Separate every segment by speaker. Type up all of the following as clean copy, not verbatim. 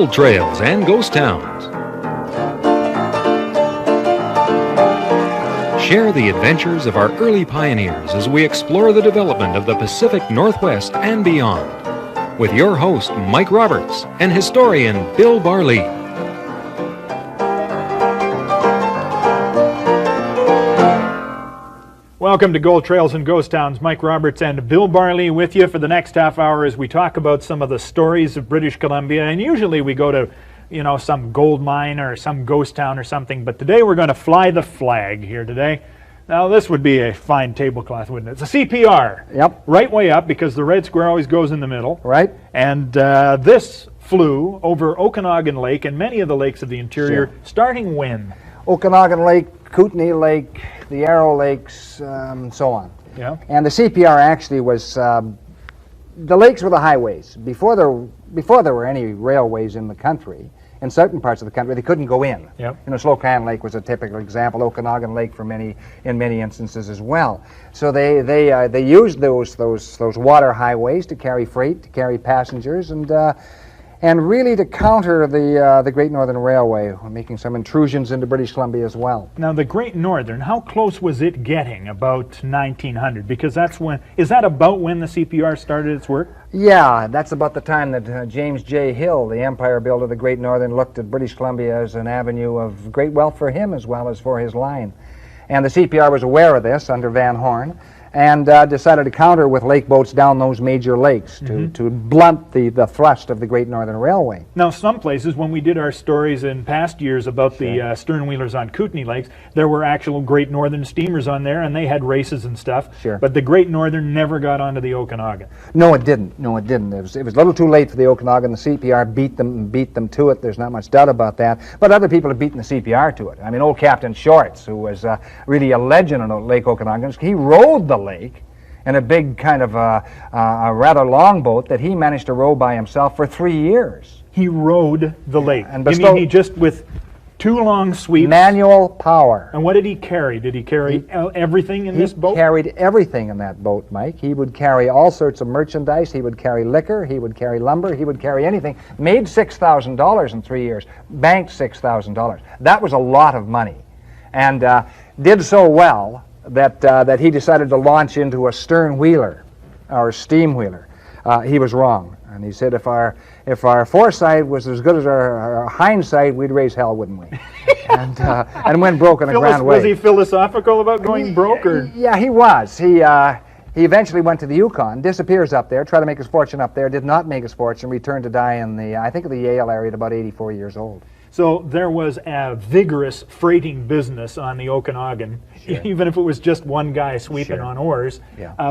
Speaker 1: gold trails and ghost towns. Share the adventures of our early pioneers as we explore the development of the Pacific Northwest and beyond. With your host, Mike Roberts, and historian Bill Barley.
Speaker 2: Welcome to Gold Trails and Ghost Towns. Mike Roberts and Bill Barley with you for the next half hour as we talk about some of the stories of British Columbia. And usually we go to, some gold mine or some ghost town or something. But today we're going to fly the flag here today. Now this would be a fine tablecloth, wouldn't it? It's a C.P.R.
Speaker 3: Yep.
Speaker 2: Right way up because the red square always goes in the middle.
Speaker 3: Right.
Speaker 2: And this flew over Okanagan Lake and many of the lakes of the interior, starting when?
Speaker 3: Okanagan Lake, Kootenay Lake, the Arrow Lakes, so on.
Speaker 2: Yeah.
Speaker 3: And the C.P.R. actually was, the lakes were the highways. Before there were any railways in the country, in certain parts of the country, they couldn't go in.
Speaker 2: Yep.
Speaker 3: Slocan Lake was a typical example, Okanagan Lake in many instances as well. So they used those water highways to carry freight, to carry passengers, and really to counter the Great Northern Railway, making some intrusions into British Columbia as well.
Speaker 2: Now the Great Northern, how close was it getting about 1900? Because is that about when the C.P.R. started its work?
Speaker 3: Yeah, that's about the time that James J. Hill, the empire builder of the Great Northern, looked at British Columbia as an avenue of great wealth for him as well as for his line. And the C.P.R. was aware of this under Van Horn, and decided to counter with lake boats down those major lakes to blunt the thrust of the Great Northern Railway.
Speaker 2: Now, some places, when we did our stories in past years about the Sternwheelers on Kootenay Lakes, there were actual Great Northern steamers on there, and they had races and stuff.
Speaker 3: Sure.
Speaker 2: But the Great Northern never got onto the Okanagan.
Speaker 3: No, it didn't. It was a little too late for the Okanagan. The C.P.R. beat them to it. There's not much doubt about that. But other people have beaten the C.P.R. to it. I mean, old Captain Shorts, who was really a legend on Lake Okanagan, he rode the lake in a big kind of a rather long boat that he managed to row by himself for 3 years.
Speaker 2: He rode the lake.
Speaker 3: And
Speaker 2: you mean he just with 2 long sweeps?
Speaker 3: Manual power.
Speaker 2: And what did he carry? Did he carry everything in this boat?
Speaker 3: He carried everything in that boat, Mike. He would carry all sorts of merchandise. He would carry liquor. He would carry lumber. He would carry anything. Made $6,000 in 3 years. Banked $6,000. That was a lot of money. And did so well that he decided to launch into a stern-wheeler, or steam wheeler. He was wrong, and he said if our foresight was as good as our hindsight, we'd raise hell, wouldn't we? and went broke in a grand way.
Speaker 2: Was he philosophical about going broke? Or?
Speaker 3: Yeah, he was. He eventually went to the Yukon, disappears up there, tried to make his fortune up there, did not make his fortune, returned to die in the Yale area at about 84 years old.
Speaker 2: So there was a vigorous freighting business on the Okanagan, even if it was just one guy sweeping on oars,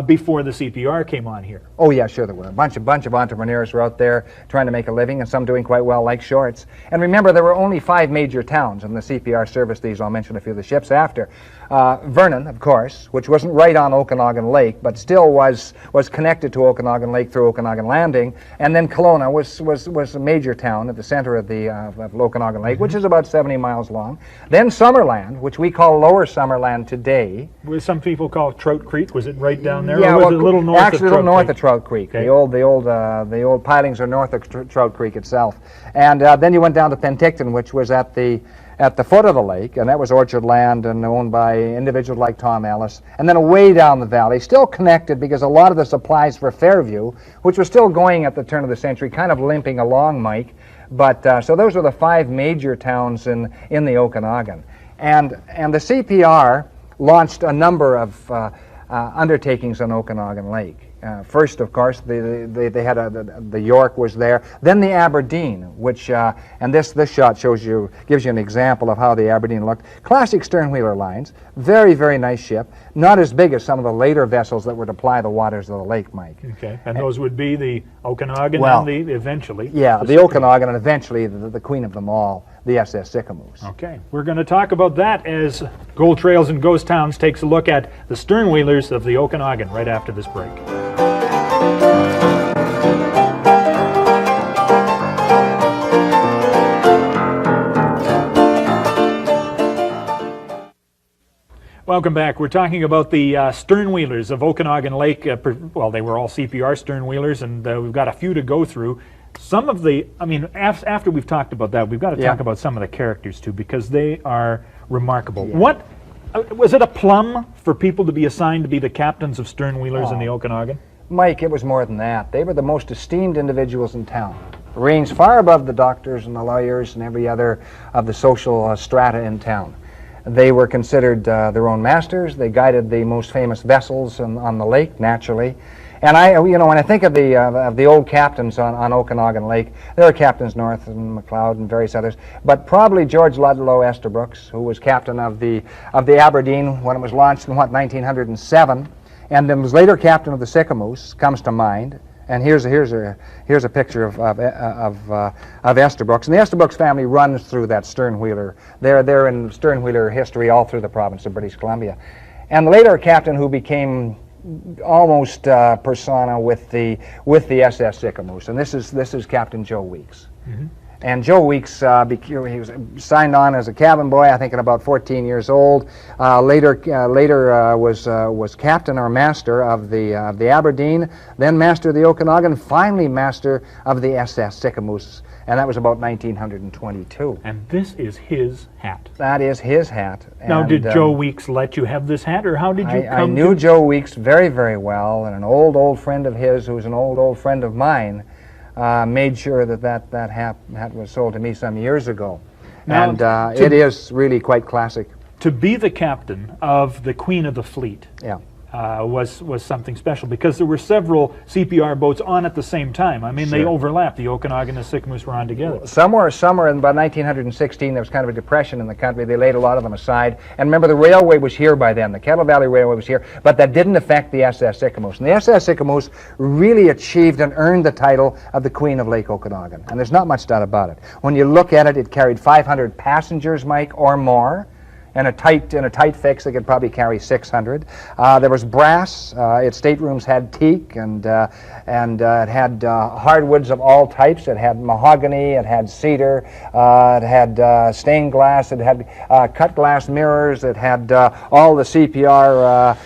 Speaker 2: before the C.P.R. came on here.
Speaker 3: Oh yeah, sure there were. A bunch of entrepreneurs were out there trying to make a living, and some doing quite well, like Shorts. And remember, there were only 5 major towns, and the C.P.R. serviced these. I'll mention a few of the ships after. Vernon, of course, which wasn't right on Okanagan Lake, but still was connected to Okanagan Lake through Okanagan Landing. And then Kelowna was a major town at the center of the of Okanagan Lake, which is about 70 miles long. Then Summerland, which we call Lower Summerland today.
Speaker 2: Some people call it Trout Creek. Was it right down there?
Speaker 3: Yeah,
Speaker 2: or was it a little north
Speaker 3: actually
Speaker 2: of
Speaker 3: a little north of
Speaker 2: Trout
Speaker 3: Trout Creek.
Speaker 2: Okay.
Speaker 3: The old pilings are north of Trout Creek itself. And then you went down to Penticton, which was at the foot of the lake, and that was orchard land and owned by individuals like Tom Ellis. And then away down the valley, still connected because a lot of the supplies for Fairview, which was still going at the turn of the century, kind of limping along, Mike. But so those are the 5 major towns in the Okanagan. And the C.P.R. launched a number of undertakings on Okanagan Lake. First, of course, they had the York was there. Then the Aberdeen, which and this shot gives you an example of how the Aberdeen looked. Classic stern-wheeler lines, very, very nice ship. Not as big as some of the later vessels that were to ply the waters of the lake, Mike.
Speaker 2: Okay, and those would be the Okanagan and eventually.
Speaker 3: Yeah, the Okanagan and eventually the queen of them all, the SS Sycamoose.
Speaker 2: Okay, we're going to talk about that as Gold Trails and Ghost Towns takes a look at the Sternwheelers of the Okanagan right after this break. Welcome back. We're talking about the Sternwheelers of Okanagan Lake. Well, they were all C.P.R. Sternwheelers, and we've got a few to go through. some of the, I mean, after we've talked about that, we've got to talk about some of the characters too, because they are remarkable.
Speaker 3: Yeah.
Speaker 2: What, was it a plum for people to be assigned to be the captains of sternwheelers in the Okanagan?
Speaker 3: Mike, it was more than that. They were the most esteemed individuals in town, ranged far above the doctors and the lawyers and every other of the social strata in town. They were considered their own masters. They guided the most famous vessels on the lake, naturally. And when I think of the old captains on Okanagan Lake, there are Captains North and McLeod and various others, but probably George Ludlow Estabrooks, who was captain of the Aberdeen when it was launched in 1907, and then was later captain of the Sycamoose, comes to mind. And here's a picture of Estabrooks. And the Estabrooks family runs through that sternwheeler. They're in sternwheeler history all through the province of British Columbia. And the later captain who became almost persona with the SS Sycamoose, and this is Captain Joe Weeks. Mm-hmm. And Joe Weeks, he was signed on as a cabin boy, I think at about 14 years old. Later was captain or master of the Aberdeen, then master of the Okanagan, finally master of the SS Sycamoose, and that was about 1922.
Speaker 2: And this is his hat.
Speaker 3: That is his hat.
Speaker 2: Now,
Speaker 3: and,
Speaker 2: did Joe Weeks let you have this hat, or how did you come
Speaker 3: I knew Joe Weeks very, very well, and an old friend of his, who's an old friend of mine, made sure that hat was sold to me some years ago. Now, and it is really quite classic.
Speaker 2: To be the captain of the Queen of the Fleet,
Speaker 3: yeah,
Speaker 2: was something special, because there were several C.P.R. boats on at the same time. I mean,
Speaker 3: sure.
Speaker 2: They overlapped. The Okanagan and the Sycamoose were on together.
Speaker 3: Somewhere in about 1916, there was kind of a depression in the country. They laid a lot of them aside. And remember, the railway was here by then. The Kettle Valley Railway was here, but that didn't affect the SS Sycamoose. And the SS Sycamoose really achieved and earned the title of the Queen of Lake Okanagan. And there's not much doubt about it. When you look at it, it carried 500 passengers, Mike, or more. In a tight fix, they could probably carry 600. There was brass. Its staterooms had teak, and it had hardwoods of all types. It had mahogany. It had cedar. It had stained glass. It had cut glass mirrors. It had all the C.P.R.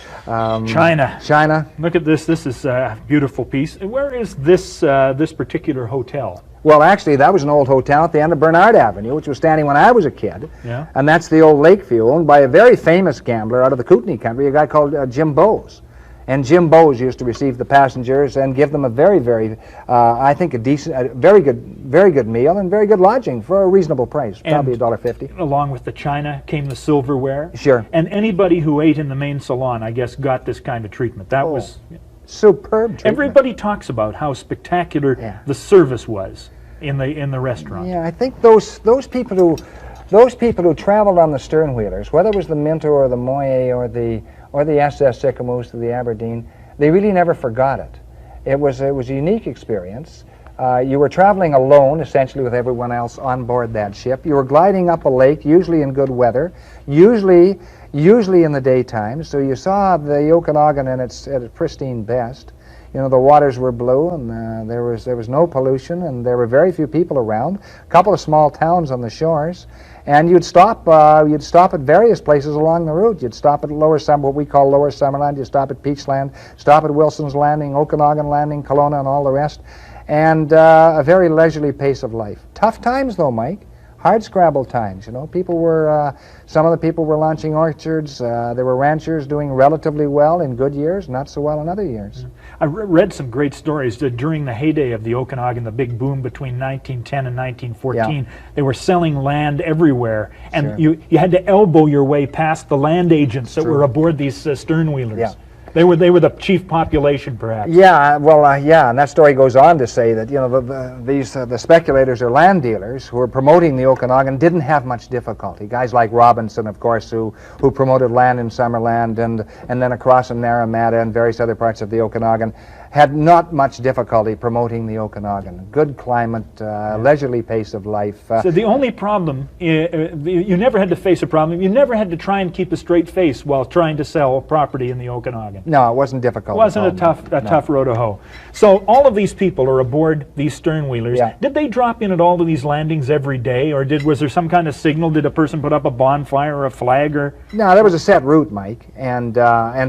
Speaker 3: China.
Speaker 2: Look at this. This is a beautiful piece. Where is this particular hotel?
Speaker 3: Well, actually, that was an old hotel at the end of Bernard Avenue, which was standing when I was a kid.
Speaker 2: Yeah.
Speaker 3: And that's the old Lakeview, owned by a very famous gambler out of the Kootenai country, a guy called Jim Bowes. And Jim Bowes used to receive the passengers and give them a very, very, I think, very good meal and very good lodging for a reasonable price, probably $1.50.
Speaker 2: Along with the china came the silverware.
Speaker 3: Sure.
Speaker 2: And anybody who ate in the main salon, I guess, got this kind of treatment. That was
Speaker 3: superb treatment.
Speaker 2: Everybody talks about how spectacular the service was in the restaurant.
Speaker 3: Yeah, I think those people who traveled on the sternwheelers, whether it was the Minto or the Moye or the SS Sycamoose or the Aberdeen, they really never forgot it. It was a unique experience. You were traveling alone, essentially, with everyone else on board that ship. You were gliding up a lake, usually in good weather, usually in the daytime. So you saw the Okanagan at its pristine best. You know, the waters were blue, and there was no pollution, and there were very few people around. A couple of small towns on the shores, and you'd stop at various places along the route. You'd stop at what we call Lower Summerland. You'd stop at Peachland, stop at Wilson's Landing, Okanagan Landing, Kelowna, and all the rest. And a very leisurely pace of life. Tough times, though, Mike. Hard scrabble times, you know. Some of the people were launching orchards. There were ranchers doing relatively well in good years, not so well in other years.
Speaker 2: I read some great stories that during the heyday of the Okanagan, the big boom between 1910 and 1914, they were selling land everywhere, and you had to elbow your way past the land agents that were aboard these sternwheelers.
Speaker 3: Yeah.
Speaker 2: They were the chief population, perhaps.
Speaker 3: Yeah, well, and that story goes on to say that, you know, the speculators or land dealers who were promoting the Okanagan didn't have much difficulty. Guys like Robinson, of course, who promoted land in Summerland and then across in Naramata and various other parts of the Okanagan, had not much difficulty promoting the Okanagan. Good climate, leisurely pace of life.
Speaker 2: So the only problem, you never had to face a problem. You never had to try and keep a straight face while trying to sell property in the Okanagan.
Speaker 3: No, it wasn't difficult.
Speaker 2: It wasn't a tough row to hoe. So all of these people are aboard these sternwheelers.
Speaker 3: Yeah.
Speaker 2: Did they drop in at all of these landings every day, or was there some kind of signal? Did a person put up a bonfire or a flag? Or
Speaker 3: no, there was a set route, Mike, and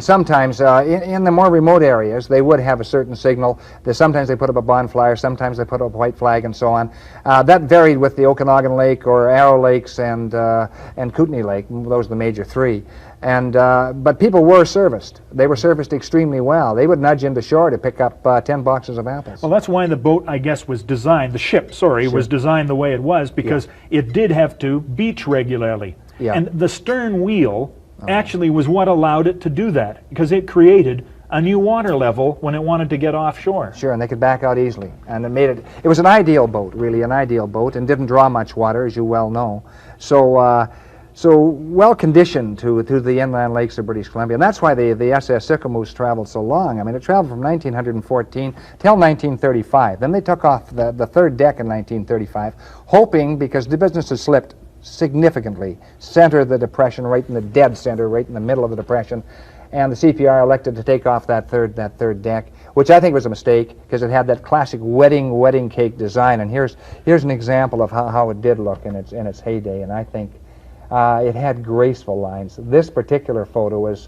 Speaker 3: sometimes in the more remote areas they would have a certain signal. Sometimes they put up a bonfire, sometimes they put up a white flag, and so on. That varied with the Okanagan Lake or Arrow Lakes and Kootenai Lake. Those are the major three. But people were serviced. They were serviced extremely well. They would nudge into shore to pick up 10 boxes of apples.
Speaker 2: Well, that's why the boat, I guess, was designed, the ship, sorry, was designed the way it was, because it did have to beach regularly.
Speaker 3: Yeah.
Speaker 2: And the stern wheel actually was what allowed it to do that, because it created a new water level when it wanted to get offshore.
Speaker 3: Sure, and they could back out easily. And it was an ideal boat, really, an ideal boat, and didn't draw much water, as you well know. So well conditioned to the inland lakes of British Columbia. And that's why the SS Sicamous traveled so long. I mean, it traveled from 1914 till 1935. Then they took off the third deck in 1935, hoping, because the business had slipped significantly, center of the Depression, right in the dead center, right in the middle of the Depression, and the C.P.R. elected to take off that third deck, which I think was a mistake, because it had that classic wedding cake design. And here's an example of how it did look in its heyday, and I think it had graceful lines. This particular photo was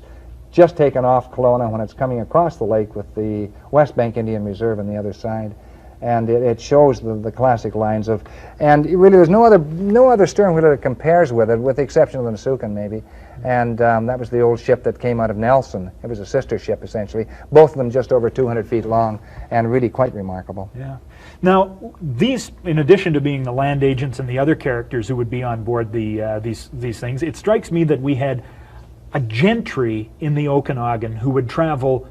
Speaker 3: just taken off Kelowna when it's coming across the lake with the West Bank Indian Reserve on the other side. And it shows the classic lines of, and really there's no other stern wheeler that compares with it, with the exception of the Nasukan maybe. And that was the old ship that came out of Nelson. It was a sister ship essentially, both of them just over 200 feet long, and really quite remarkable.
Speaker 2: Yeah. Now, these, in addition to being the land agents and the other characters who would be on board these things, it strikes me that we had a gentry in the Okanagan who would travel,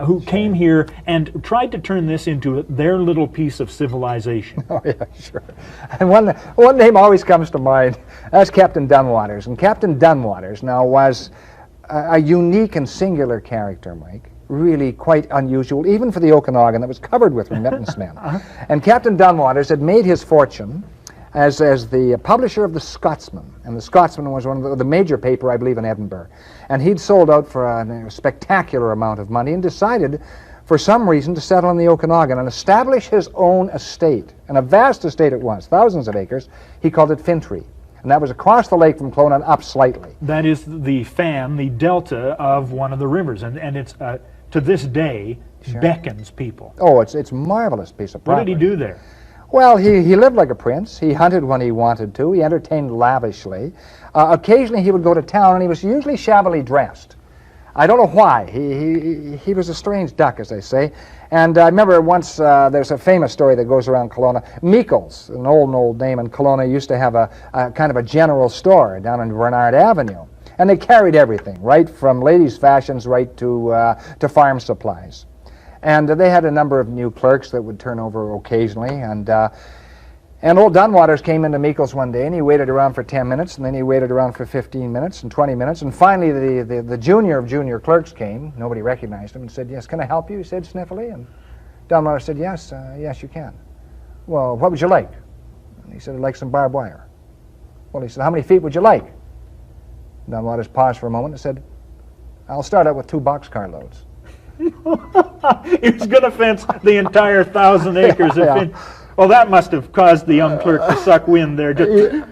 Speaker 2: who came here and tried to turn this into their little piece of civilization.
Speaker 3: Oh yeah, sure. And one name always comes to mind. That's Captain Dunwaters. And Captain Dunwaters now was a unique and singular character, Mike. Really quite unusual, even for the Okanagan that was covered with remittance men. And Captain Dunwaters had made his fortune as the publisher of the Scotsman, and the Scotsman was one of the major paper, I believe, in Edinburgh. And he'd sold out for a spectacular amount of money and decided, for some reason, to settle in the Okanagan and establish his own estate. And a vast estate it was, thousands of acres. He called it Fintry. And that was across the lake from Kelowna and up slightly.
Speaker 2: That is the fan, the delta of one of the rivers, and it's to this day beckons people.
Speaker 3: Oh, it's a marvelous piece of property.
Speaker 2: What did he do there?
Speaker 3: Well, he lived like a prince. He hunted when he wanted to. He entertained lavishly. Occasionally he would go to town, and he was usually shabbily dressed. I don't know why. He was a strange duck, as they say. And I remember once, there's a famous story that goes around Kelowna. Meikles, an old name in Kelowna, used to have a kind of a general store down on Bernard Avenue. And they carried everything, right from ladies' fashions right to farm supplies. And they had a number of new clerks that would turn over occasionally. And old Dunwaters came into Meikles one day, and he waited around for 10 minutes, and then he waited around for 15 minutes and 20 minutes. And finally, the junior of junior clerks came. Nobody recognized him and said, "Yes, can I help you?" He said sniffily. And Dunwaters said, "Yes, yes, you can." "Well, what would you like?" And he said, "I'd like some barbed wire." Well, he said, "How many feet would you like?" Dunwaters paused for a moment and said, "I'll start out with 2 boxcar loads."
Speaker 2: He was going to fence the entire 1,000 acres. Well, that must have caused the young clerk to suck wind there.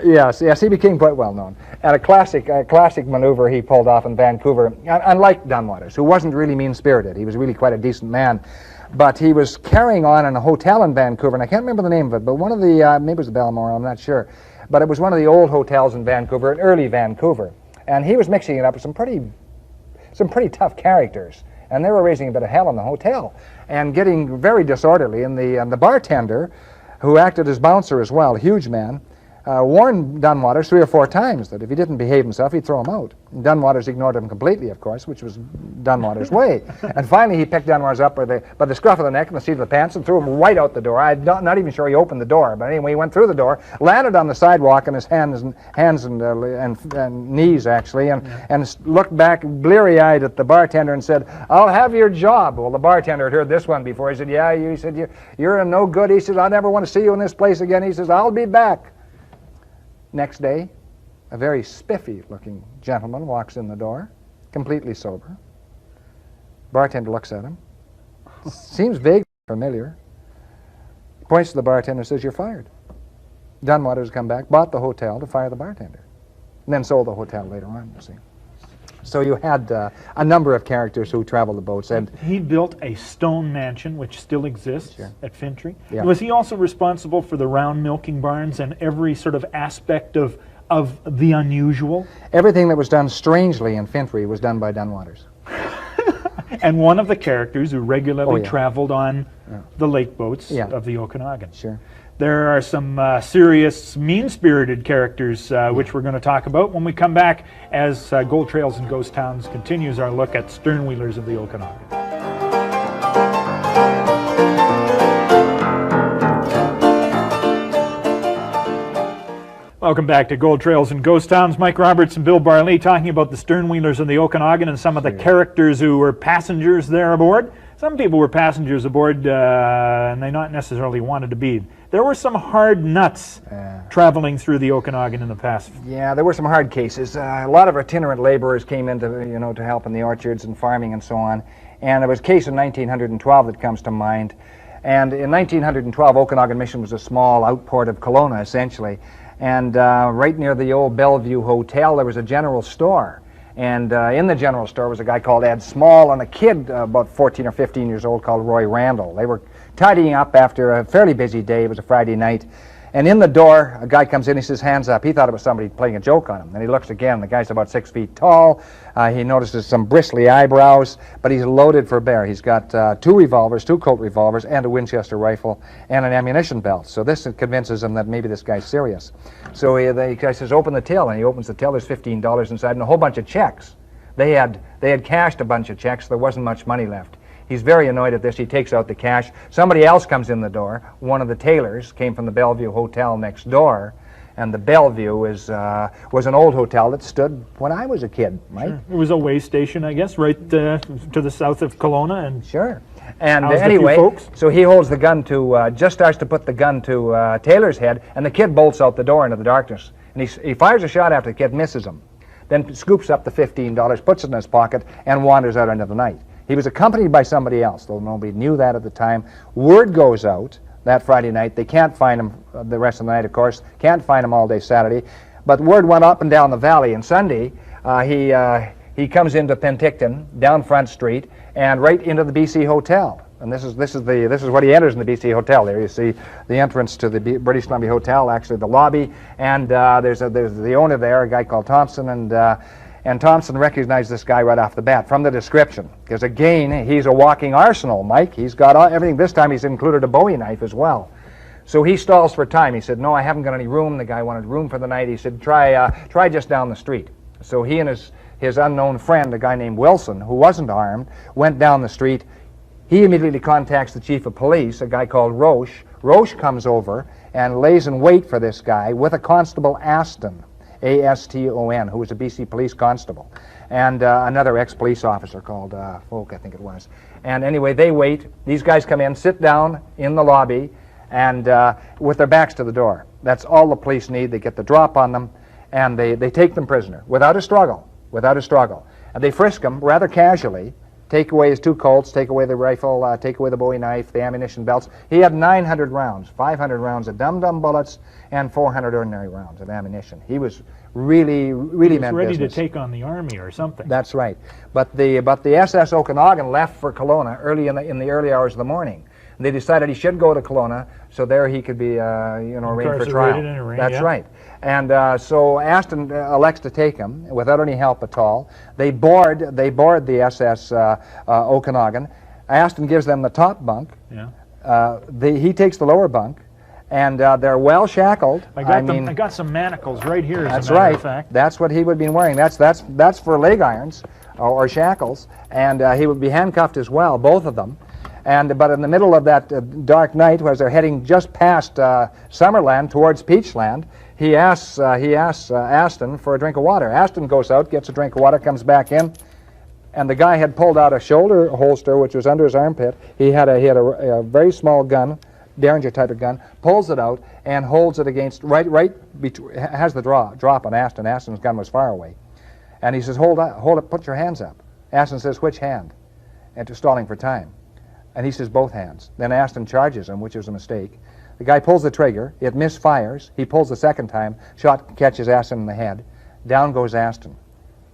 Speaker 3: Yes, he became quite well known. And a classic maneuver he pulled off in Vancouver, unlike Dunwaters, who wasn't really mean-spirited. He was really quite a decent man. But he was carrying on in a hotel in Vancouver, and I can't remember the name of it, but one of the, maybe it was the Balmoral, I'm not sure, but it was one of the old hotels in Vancouver, in early Vancouver. And he was mixing it up with some pretty tough characters. And they were raising a bit of hell in the hotel and getting very disorderly. And the bartender, who acted as bouncer as well, a huge man, warned Dunwaters 3 or 4 times that if he didn't behave himself, he'd throw him out. And Dunwaters ignored him completely, of course, which was Dunwaters' way. And finally, he picked Dunwaters up by the scruff of the neck and the seat of the pants and threw him right out the door. I'm not even sure he opened the door, but anyway, he went through the door, landed on the sidewalk on his hands and knees, actually, and looked back bleary-eyed at the bartender and said, "I'll have your job." Well, the bartender had heard this one before. He said, "Yeah, he said, you're a no good." He said, "I never want to see you in this place again." He says, "I'll be back." Next day, a very spiffy-looking gentleman walks in the door, completely sober. Bartender looks at him. Seems vaguely familiar. Points to the bartender and says, "You're fired." Dunwaters come back, bought the hotel to fire the bartender, and then sold the hotel later on, you see. So you had a number of characters who traveled the boats. And
Speaker 2: he built a stone mansion, which still exists at Fintry.
Speaker 3: Yeah.
Speaker 2: Was he also responsible for the round milking barns and every sort of aspect of the unusual?
Speaker 3: Everything that was done strangely in Fintry was done by Dunwaters.
Speaker 2: And one of the characters who regularly
Speaker 3: Oh, yeah.
Speaker 2: traveled on the lake boats
Speaker 3: Yeah.
Speaker 2: of the Okanagan.
Speaker 3: Sure.
Speaker 2: There are some serious, mean-spirited characters which we're going to talk about when we come back as Gold Trails and Ghost Towns continues our look at Sternwheelers of the Okanagan. Welcome back to Gold Trails and Ghost Towns. Mike Roberts and Bill Barley talking about the Sternwheelers of the Okanagan and some of the characters who were passengers there aboard. Some people were passengers aboard and they not necessarily wanted to be. There were some hard nuts traveling through the Okanagan in the past.
Speaker 3: Yeah, there were some hard cases. A lot of itinerant laborers came in to help in the orchards and farming and so on. And there was a case in 1912 that comes to mind. And in 1912, Okanagan Mission was a small outport of Kelowna, essentially. And right near the old Bellevue Hotel, there was a general store. And in the general store was a guy called Ed Small and a kid about 14 or 15 years old called Roy Randall. They were tidying up after a fairly busy day. It was a Friday night. And in the door, a guy comes in, he says, hands up. He thought it was somebody playing a joke on him. And he looks again. The guy's about 6 feet tall. He notices some bristly eyebrows, but he's loaded for bear. He's got 2 revolvers, 2 Colt revolvers, and a Winchester rifle, and an ammunition belt. So this convinces him that maybe this guy's serious. So the guy says, open the till. And he opens the till. There's $15 inside and a whole bunch of checks. They had cashed a bunch of checks. There wasn't much money left. He's very annoyed at this. He takes out the cash. Somebody else comes in the door. One of the tailors came from the Bellevue Hotel next door. And the Bellevue was an old hotel that stood when I was a kid, Mike.
Speaker 2: Sure. It was a way station, I guess, right to the south of Kelowna. And
Speaker 3: sure. And
Speaker 2: housed a few
Speaker 3: anyway,
Speaker 2: folks.
Speaker 3: so he holds the gun to, just starts to put the gun to Taylor's head, and the kid bolts out the door into the darkness. And he fires a shot after the kid, misses him. Then scoops up the $15, puts it in his pocket, and wanders out into the night. He was accompanied by somebody else, though nobody knew that at the time. Word goes out that Friday night. They can't find him the rest of the night, of course. Can't find him all day Saturday. But word went up and down the valley. And Sunday, he comes into Penticton, down Front Street, and right into the BC Hotel. And this is what he enters in the BC Hotel. There you see the entrance to the British Columbia Hotel, actually the lobby. And there's the owner there, a guy called Thompson, and Thompson recognized this guy right off the bat from the description. Because again, he's a walking arsenal, Mike. He's got everything. This time he's included a Bowie knife as well. So he stalls for time. He said, no, I haven't got any room. The guy wanted room for the night. He said, try just down the street. So he and his unknown friend, a guy named Wilson, who wasn't armed, went down the street. He immediately contacts the chief of police, a guy called Roche. Roche comes over and lays in wait for this guy with a constable, Aston. A-S-T-O-N, who was a BC police constable, and another ex-police officer called Folk, I think it was. And anyway, they wait. These guys come in, sit down in the lobby, and with their backs to the door. That's all the police need. They get the drop on them, and they take them prisoner without a struggle. And they frisk him rather casually, take away his 2 Colts, take away the rifle, take away the Bowie knife, the ammunition belts. He had 900 rounds, 500 rounds of dum-dum bullets, and 400 ordinary rounds of ammunition. He was really meant
Speaker 2: ready
Speaker 3: business.
Speaker 2: to take on the army or something.
Speaker 3: That's right. But the SS Okanagan left for Kelowna early in the early hours of the morning. They decided he should go to Kelowna, so there he could be arraigned for trial. That's right. And so Aston elects to take him without any help at all. They board the SS Okanagan. Aston gives them the top bunk.
Speaker 2: Yeah.
Speaker 3: He takes the lower bunk, and they're well shackled.
Speaker 2: I got some manacles right here.
Speaker 3: That's
Speaker 2: as a matter
Speaker 3: right.
Speaker 2: Of fact.
Speaker 3: That's what he would be wearing. That's for leg irons or shackles, and he would be handcuffed as well, both of them. But in the middle of that dark night, as they're heading just past Summerland towards Peachland, he asks Aston for a drink of water. Aston goes out, gets a drink of water, comes back in, and the guy had pulled out a shoulder holster which was under his armpit. He had a very small gun, Derringer type of gun, pulls it out and holds it against has the drop on Aston. Aston's gun was far away, and he says, hold it, put your hands up. Aston says, which hand? And stalling for time. And he says, both hands. Then Aston charges him, which is a mistake. The guy pulls the trigger. It misfires. He pulls the second time. Shot catches Aston in the head. Down goes Aston.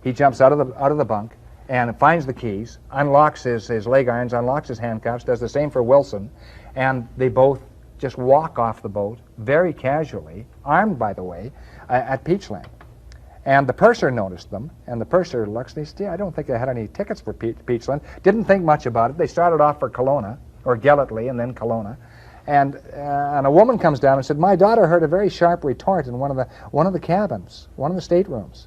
Speaker 3: He jumps out of the bunk and finds the keys, unlocks his leg irons, unlocks his handcuffs, does the same for Wilson, and they both just walk off the boat very casually, armed, by the way, at Peachland. And the purser noticed them, and the purser looks, and he said, I don't think they had any tickets for Peachland. Didn't think much about it. They started off for Kelowna, or Gellatley, and then Kelowna. And a woman comes down and said, my daughter heard a very sharp retort in one of the cabins, one of the staterooms.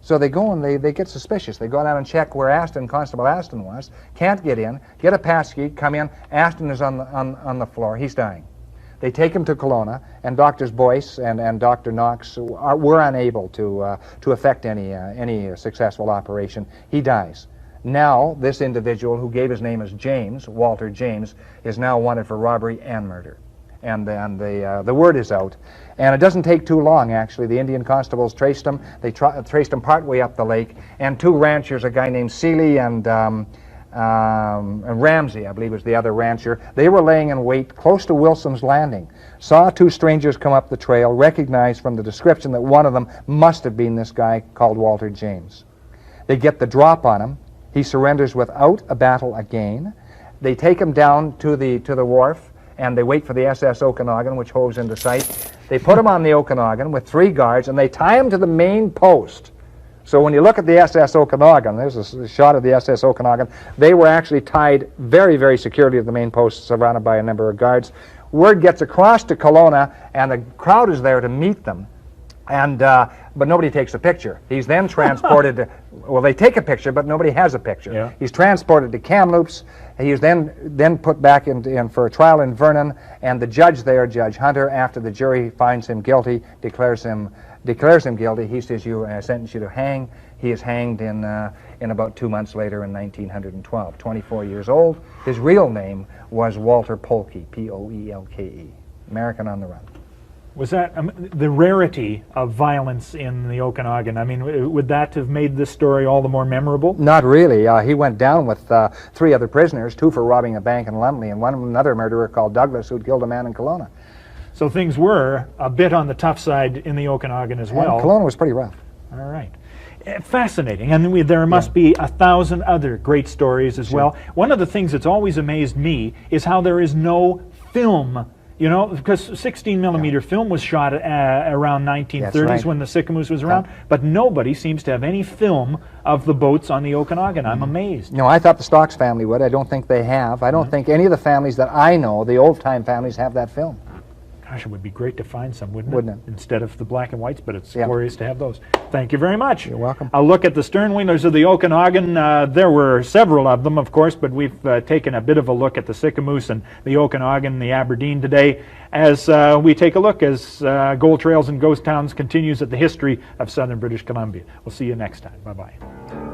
Speaker 3: So they go and they get suspicious. They go down and check where Constable Aston was, can't get in, get a pass key, come in, Aston is on the floor, he's dying. They take him to Kelowna, and Doctors Boyce and Dr. Knox were unable to effect any successful operation. He dies. Now, this individual who gave his name as James, Walter James, is now wanted for robbery and murder. And the word is out. And it doesn't take too long, actually. The Indian constables traced him. They traced him partway up the lake. And two ranchers, a guy named Seeley and Ramsey, I believe was the other rancher, they were laying in wait close to Wilson's Landing. Saw two strangers come up the trail, recognized from the description that one of them must have been this guy called Walter James. They get the drop on him. He surrenders without a battle again. They take him down to the wharf, and they wait for the SS Okanagan, which hoves into sight. They put him on the Okanagan with 3 guards, and they tie him to the main post. So when you look at the SS Okanagan, there's a shot of the SS Okanagan, they were actually tied very, very securely to the main post, surrounded by a number of guards. Word gets across to Kelowna, and the crowd is there to meet them. And but nobody takes a picture. He's then transported to, well, they take a picture, but nobody has a picture. Yeah. He's transported to Kamloops. He is then put back in for a trial in Vernon, and the judge there, Judge Hunter, after the jury finds him guilty, declares him guilty. He says, I sentence you to hang. He is hanged in about 2 months later in 1912, 24 years old. His real name was Walter Polke, P-O-E-L-K-E, American on the run.
Speaker 2: Was that the rarity of violence in the Okanagan? I mean, would that have made this story all the more memorable?
Speaker 3: Not really. He went down with 3 other prisoners, 2 for robbing a bank in Lumley, and another murderer called Douglas who'd killed a man in Kelowna.
Speaker 2: So things were a bit on the tough side in the Okanagan as well.
Speaker 3: And Kelowna was pretty rough.
Speaker 2: All right. Fascinating. And there must be 1,000 other great stories as well. One of the things that's always amazed me is how there is no film. You know, because 16 millimeter film was shot around 1930s when the Sycamoose was around, but nobody seems to have any film of the boats on the Okanagan. I'm amazed.
Speaker 3: No, I thought the Stocks family would. I don't think they have. I don't think any of the families that I know, the old-time families, have that film.
Speaker 2: Gosh, it would be great to find some, wouldn't it? Instead of the black and whites, but it's glorious to have those. Thank you very much.
Speaker 3: You're welcome.
Speaker 2: A look at the Sternwheelers of the Okanagan. There were several of them, of course, but we've taken a bit of a look at the Sycamoose and the Okanagan, the Aberdeen today, as we take a look as Gold Trails and Ghost Towns continues at the history of southern British Columbia. We'll see you next time. Bye-bye.